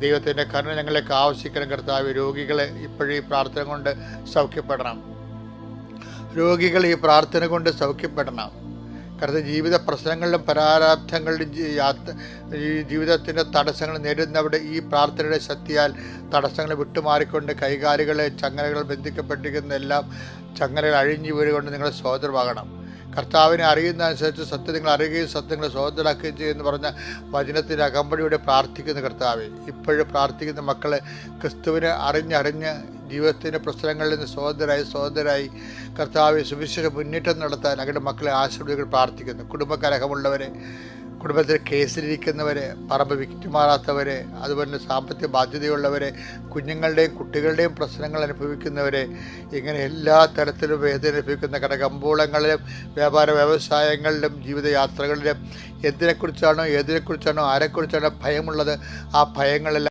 ദൈവത്തിൻ്റെ കരുണ ഞങ്ങളിലേക്ക് ആവശ്യിക്കണം കർത്താവ്. രോഗികളെ ഇപ്പോഴും ഈ പ്രാർത്ഥന കൊണ്ട് സൗഖ്യപ്പെടണം. രോഗികൾ ഈ പ്രാർത്ഥന കൊണ്ട് സൗഖ്യപ്പെടണം കർത്താവ്. ജീവിത പ്രശ്നങ്ങളിലും പരാരാബ്ധങ്ങളിലും ഈ ജീവിതത്തിൻ്റെ തടസ്സങ്ങൾ നേരിടുന്നവിടെ ഈ പ്രാർത്ഥനയുടെ ശക്തിയാൽ തടസ്സങ്ങൾ വിട്ടുമാറിക്കൊണ്ട് കൈകാലുകളെ ചങ്ങലകൾ ബന്ധിക്കപ്പെട്ടിരിക്കുന്ന എല്ലാം ചങ്ങലകൾ അഴിഞ്ഞു വീഴുകൊണ്ട് നിങ്ങളെ സ്വതന്ത്രമാകണം. കർത്താവിനെ അറിയുന്നതനുസരിച്ച് സത്യം നിങ്ങൾ അറിയുകയും സത്യങ്ങളെ സ്വതന്ത്രമാക്കുകയും ചെയ്യുമെന്ന് പറഞ്ഞ വചനത്തിൻ്റെ അകമ്പടിയോടെ പ്രാർത്ഥിക്കുന്ന കർത്താവെ, ഇപ്പോഴും പ്രാർത്ഥിക്കുന്ന മക്കളെ ക്രിസ്തുവിനെ അറിഞ്ഞ് ജീവിതത്തിൻ്റെ പ്രശ്നങ്ങളിൽ നിന്ന് സ്വതന്ത്രരായി കർത്താവെ സുവിശേഷ മുന്നേറ്റം നടത്താൻ അങ്ങയുടെ മക്കളെ ആശീർവദികൾ പ്രാർത്ഥിക്കുന്നു. കുടുംബകലഹമുള്ളവരെ, കുടുംബത്തിൽ കേസിലിരിക്കുന്നവരെ, പറമ്പ് വിറ്റുമാറാത്തവരെ, അതുപോലെ സാമ്പത്തിക ബാധ്യതയുള്ളവരെ, കുഞ്ഞുങ്ങളുടെയും കുട്ടികളുടെയും പ്രശ്നങ്ങൾ അനുഭവിക്കുന്നവരെ, ഇങ്ങനെ എല്ലാ തരത്തിലും വേദന അനുഭവിക്കുന്ന കടകമ്പോളങ്ങളിലും വ്യാപാര വ്യവസായങ്ങളിലും ജീവിതയാത്രകളിലും ഏതിനെക്കുറിച്ചാണോ ആരെക്കുറിച്ചാണോ ഭയമുള്ളത്, ആ ഭയങ്ങളെല്ലാം